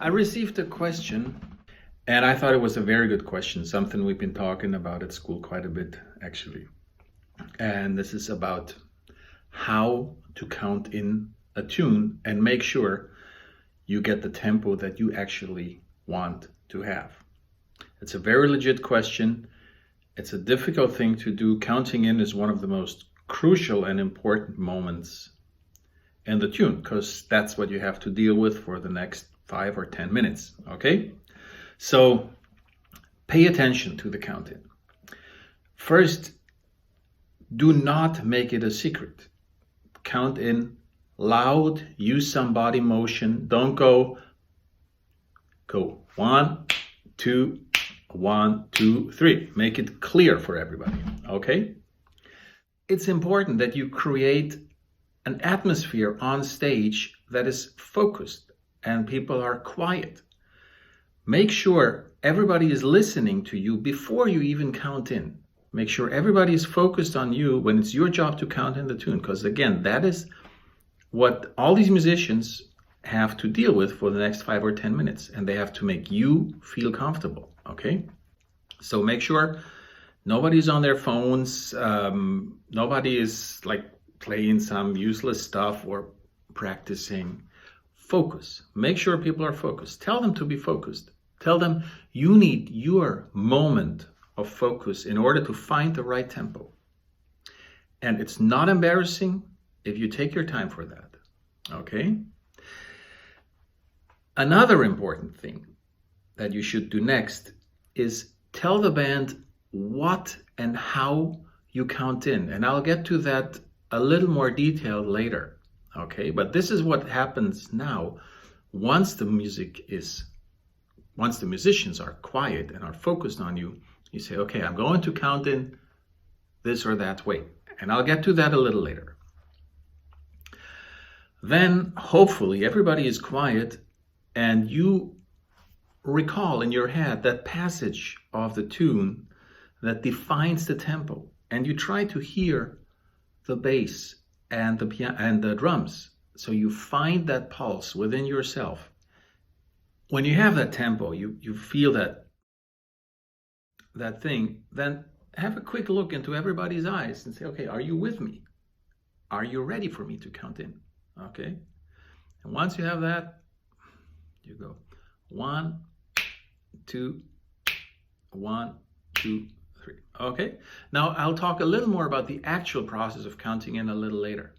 I received a question, and I thought it was a very good question, something we've been talking about at school quite a bit, actually. And this is about how to count in a tune and make sure you get the tempo that you actually want to have. It's a very legit question. It's a difficult thing to do. Counting in is one of the most crucial and important moments in the tune, because that's what you have to deal with for the next 5 or 10 minutes, okay? So pay attention to the count in. First, do not make it a secret. Count in loud, use some body motion. Don't go 1, 2, 1, 2, 3. Make it clear for everybody, okay? It's important that you create an atmosphere on stage that is focused and people are quiet. Make sure everybody is listening to you before you even count in. Make sure everybody is focused on you when it's your job to count in the tune, because again, that is what all these musicians have to deal with for the next 5 or 10 minutes, and they have to make you feel comfortable, okay? So make sure nobody's on their phones, nobody is like playing some useless stuff or practicing. Focus. Make sure people are focused. Tell them to be focused. Tell them you need your moment of focus in order to find the right tempo. And it's not embarrassing if you take your time for that, okay? Another important thing that you should do next is tell the band what and how you count in. And I'll get to that a little more detailed later, okay? But this is what happens now once the musicians are quiet and are focused on you. You say, okay, I'm going to count in this or that way. And I'll get to that a little later. Then hopefully everybody is quiet and you recall in your head that passage of the tune that defines the tempo. And you try to hear the bass and the piano and the drums. So you find that pulse within yourself. When you have that tempo, you feel that thing, then have a quick look into everybody's eyes and say, okay, are you with me? Are you ready for me to count in? Okay. And once you have that, you go 1, 2, 1, 2, 3. Okay. Now I'll talk a little more about the actual process of counting in a little later.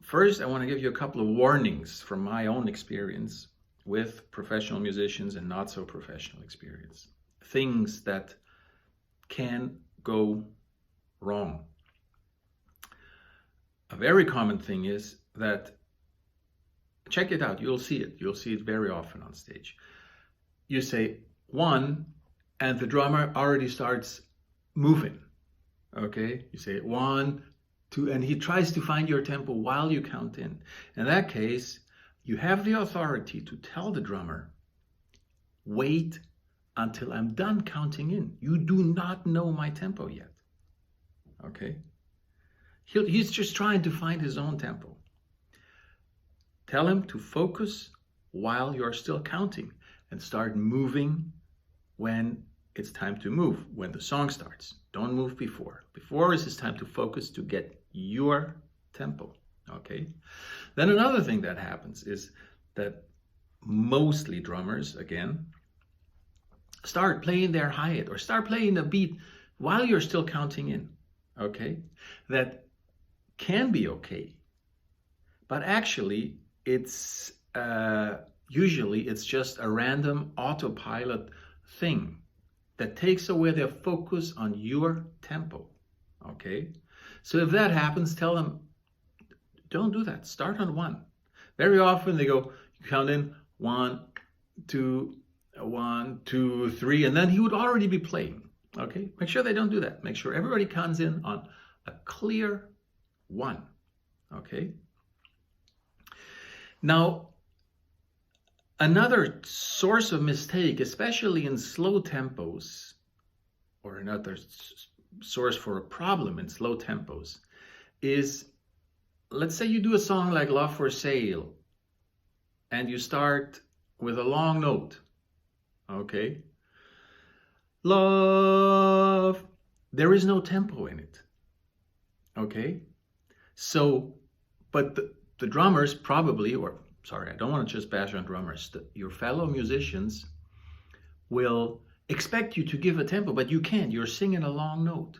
First, I want to give you a couple of warnings from my own experience with professional musicians and not so professional experience. Things that can go wrong. A very common thing is that, check it out, you'll see it very often on stage. You say 1 and the drummer already starts moving, okay? You say 1, 2, and he tries to find your tempo while you count in. In that case, you have the authority to tell the drummer, wait until I'm done counting in. You do not know my tempo yet, okay? He's just trying to find his own tempo. Tell him to focus while you're still counting and start moving when it's time to move, when the song starts. Don't move before. Before is time to focus to get your tempo, okay? Then another thing that happens is that mostly drummers, again, start playing their hi-hat or start playing a beat while you're still counting in, okay? That can be okay, but actually it's usually it's just a random autopilot thing that takes away their focus on your tempo, okay? So if that happens, tell them, don't do that, start on 1. Very often they go, you count in 1, 2, 1, 2, 3, and then he would already be playing, okay? Make sure they don't do that. Make sure everybody comes in on a clear 1, okay? Now, another source of mistake, especially in slow tempos, or another source for a problem in slow tempos, is, let's say you do a song like Love for Sale, and you start with a long note. Okay? Love. There is no tempo in it. Okay? So, but the drummers probably, or sorry, I don't want to just bash on drummers. Your fellow musicians will expect you to give a tempo, but you can't. You're singing a long note.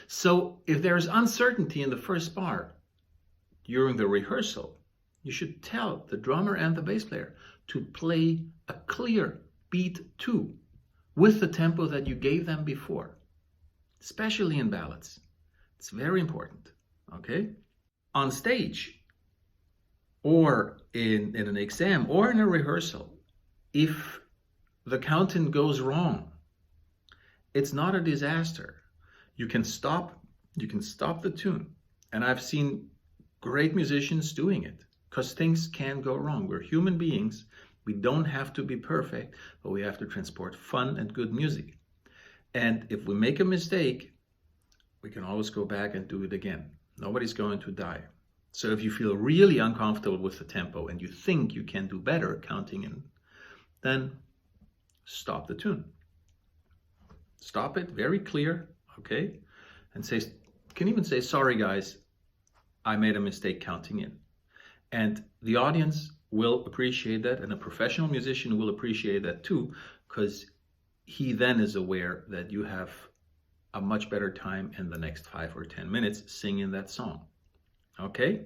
So if there's uncertainty in the first bar during the rehearsal, you should tell the drummer and the bass player to play a clear beat 2 with the tempo that you gave them before, especially in ballads. It's very important, okay? On stage, or in an exam, or in a rehearsal, if the counting goes wrong, it's not a disaster. You can stop the tune. And I've seen great musicians doing it, because things can go wrong. We're human beings. We don't have to be perfect, but we have to transport fun and good music. And if we make a mistake, we can always go back and do it again. Nobody's going to die. So if you feel really uncomfortable with the tempo and you think you can do better counting in, then stop the tune. Stop it, very clear, okay? And say, you can even say, sorry guys, I made a mistake counting in. And the audience will appreciate that, and a professional musician will appreciate that too, because he then is aware that you have a much better time in the next 5 or 10 minutes singing that song. Okay?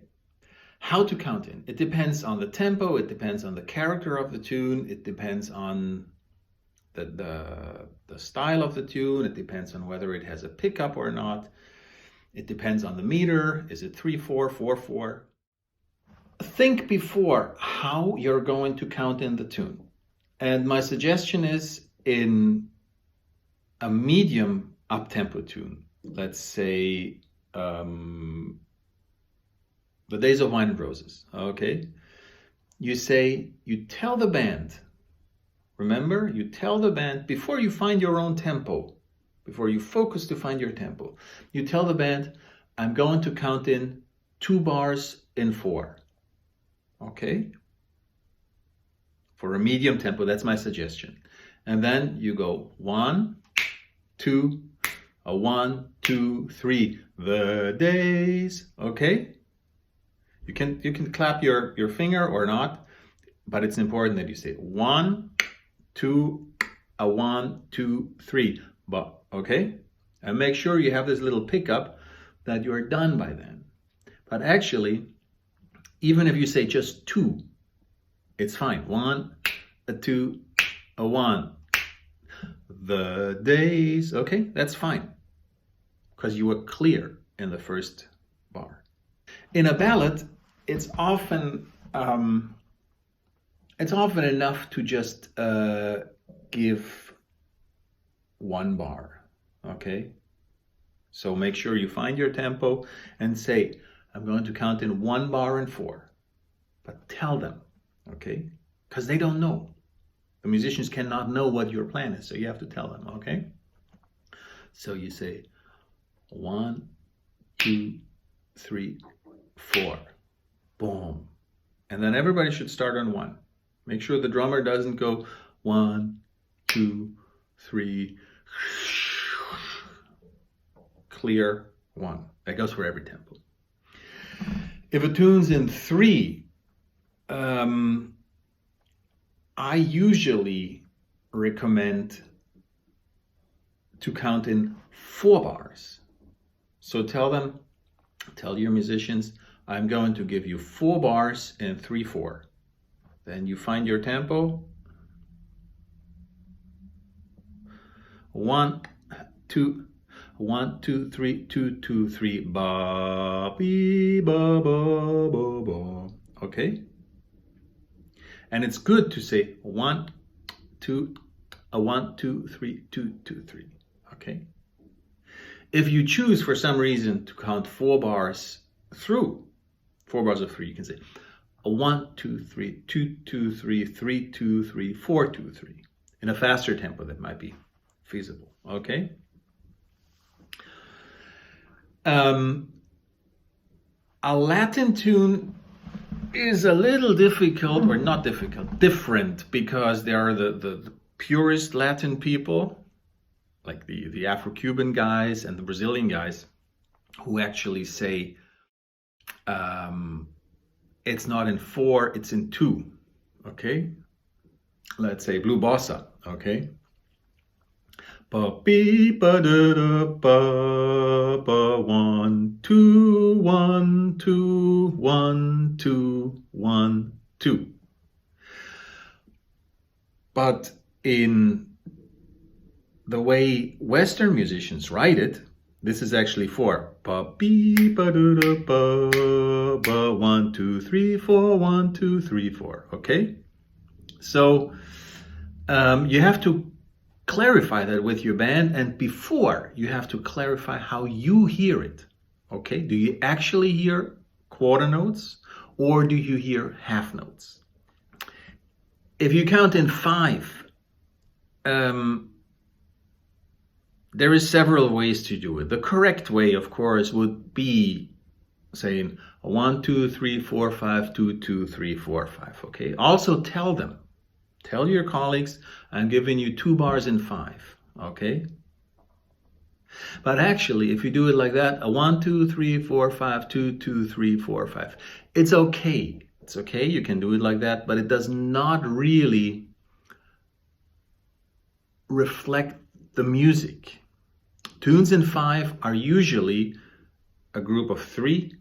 How to count in? It depends on the tempo, it depends on the character of the tune, it depends on the style of the tune, it depends on whether it has a pickup or not, it depends on the meter, is it 3/4, 4/4? Think before how you're going to count in the tune. And my suggestion is, in a medium up-tempo tune, let's say The Days of Wine and Roses, okay? You tell the band, remember, you tell the band, before you find your own tempo, before you focus to find your tempo, you tell the band, I'm going to count in 2 bars in 4, okay? For a medium tempo, that's my suggestion. And then you go 1, 2, 1, 2, 3, the days, okay? You can clap your finger or not, but it's important that you say 1, 2, 1, 2, 3, but okay? And make sure you have this little pickup that you're done by then. But actually, even if you say just 2, it's fine. 1, 2, 1. The days, okay? That's fine, because you were clear in the first bar. In a ballad, it's often enough to just give 1 bar, okay? So make sure you find your tempo and say, I'm going to count in 1 bar in 4. But tell them, okay? Because they don't know. The musicians cannot know what your plan is, so you have to tell them, okay? So you say 1, 2, 3, 4, boom. And then everybody should start on 1. Make sure the drummer doesn't go 1, 2, 3, clear 1. That goes for every tempo. If a tune's in 3, I usually recommend to count in 4 bars. So tell your musicians, I'm going to give you 4 bars in 3/4. Then you find your tempo. 1, 2, 1, 2, 3, 2, 2, 3, ba, be, ba, ba, ba, ba. Okay? And it's good to say 1, 2, 1, 2, 3, 2, 2, 3. Okay? If you choose for some reason to count 4 bars through, 4 bars of 3, you can say 1, 2, 3, 2, 2, 3, 3, 2, 3, 4, 2, 3. In a faster tempo, that might be feasible. Okay? A Latin tune is a little difficult, or not difficult, different, because there are the purist Latin people, like the Afro-Cuban guys and the Brazilian guys, who actually say it's not in 4, it's in 2, okay? Let's say blue bossa, okay? Ba be ba da da ba ba 1 2 1 2 1 2 1 2. But in the way Western musicians write it, this is actually 4. Ba be ba da da ba ba 1 2 3 4 1 2 3 4. Okay, so you have to clarify that with your band, and before you have to clarify how you hear it. Okay, do you actually hear quarter notes or do you hear half notes? If you count in 5, there is several ways to do it. The correct way, of course, would be saying 1 2 3 4 5 2 2 3 4 5. Okay, also tell them. Tell your colleagues, I'm giving you 2 bars in 5, okay? But actually, if you do it like that, 1 2 3 4 5 2 2 3 4 5, it's okay. It's okay, you can do it like that, but it does not really reflect the music. Tunes in 5 are usually a group of 3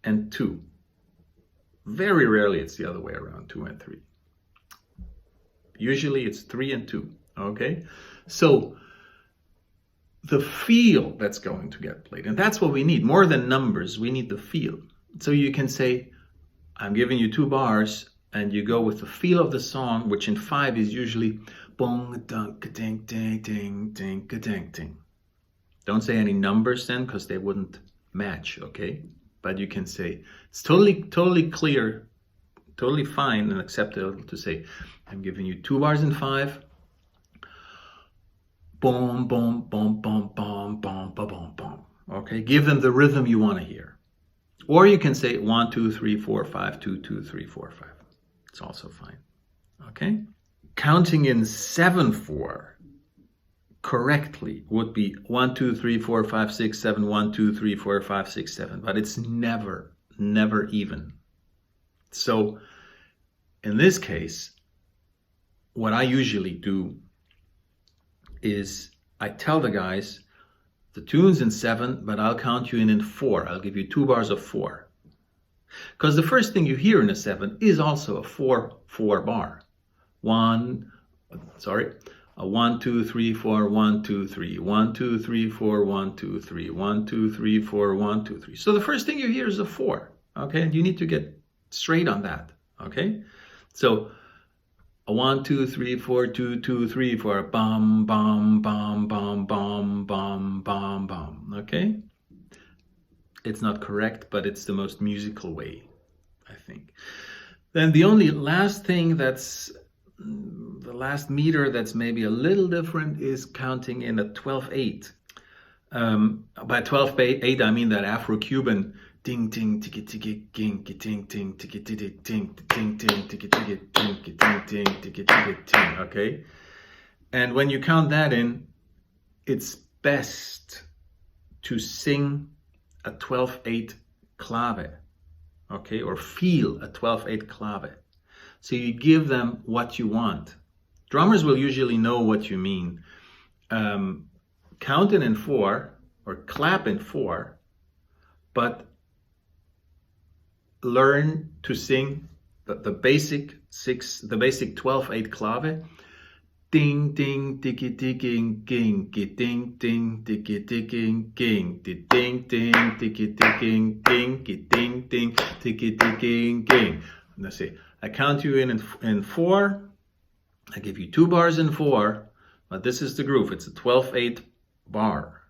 and 2. Very rarely it's the other way around, 2 and 3. Usually it's 3 and 2, okay? So the feel that's going to get played, and that's what we need. More than numbers, we need the feel. So you can say, I'm giving you 2 bars, and you go with the feel of the song, which in 5 is usually bong dunk ding ding ding ding ding ding. Don't say any numbers then, because they wouldn't match, okay? But you can say, it's totally clear, totally fine and acceptable to say, I'm giving you 2 bars in 5. Boom, boom, boom, boom, boom, boom, boom, boom, boom. Okay, give them the rhythm you want to hear. Or you can say 1 2 3 4 5 2 2 3 4 5. It's also fine. Okay, counting in 7/4 correctly would be 1 2 3 4 5 6 7 1 2 3 4 5 6 7, but it's never even. So in this case, what I usually do is I tell the guys, the tune's in 7, but I'll count you in 4. I'll give you 2 bars of 4. Because the first thing you hear in a 7 is also a 4/4 bar. 1 2 3 4 1 2 3 1 2 3 4 1 2 3 1 2 3 4 1 2 3. So the first thing you hear is a 4. Okay, and you need to get straight on that. Okay, so 1 2 3 4 2 2 3 4 bum bum bum bum bum bum bum bum. Okay, it's not correct, but it's the most musical way, I think. Then the only last thing that's the last meter that's maybe a little different is counting in a 12/8. By 12/8 I mean that Afro-Cuban ding ding tiki tiki ging ding ding tiki tiki ding ding ding tiki tiki ding ding ding tiki tiki ding. Okay, and when you count that in, it's best to sing a 12/8 clave, okay, or feel a 12/8 clave. So you give them what you want. Drummers will usually know what you mean. Count it in 4 or clap in 4, but learn to sing the basic 12/8 clave. Ding ding diggy digging ging ding ding diggy digging ging ding ding diggy digging ging ding ding diggy digging ging. Let's see. I count you in 4. I give you 2 bars in 4, but this is the groove. It's a 12/8 bar,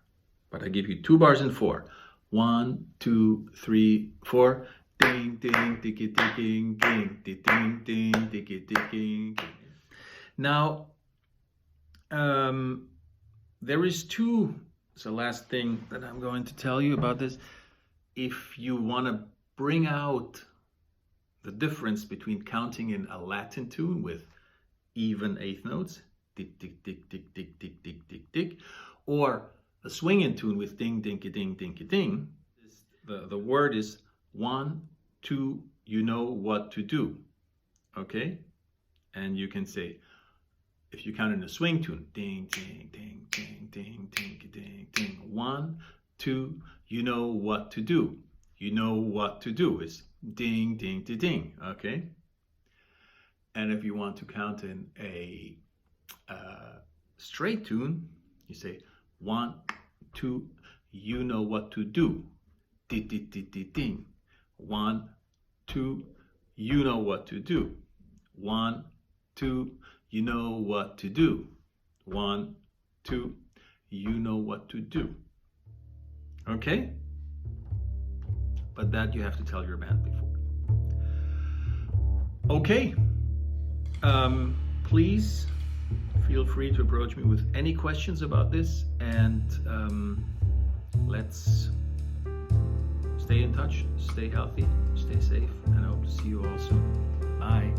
but I give you 2 bars in 4. 1 2 3 4. Ding ding diggy digging ging ding ding diggy digging. Now there is 2. It's the last thing that I'm going to tell you about this. If you want to bring out the difference between counting in a Latin tune with even eighth notes, tick, tick, tick, tick, tick, tick, tick, tick, tick, or a swinging tune with ding, dinky, ding, dinky, ding. The word is 1, 2, you know what to do, okay? And you can say, if you count in a swing tune, ding, ding, ding, ding, ding, ding, ding, ding, 1, 2, you know what to do. You know what to do is ding, ding, ding, ding, okay? And if you want to count in a straight tune, you say 1, 2, you know what to do. Ding, ding, ding, ding, ding. 1, 2, you know what to do. 1, 2, you know what to do. 1, 2, you know what to do. Okay? But that you have to tell your band before. Okay. Please feel free to approach me with any questions about this, and let's stay in touch, stay healthy, stay safe, and I hope to see you all soon. Bye.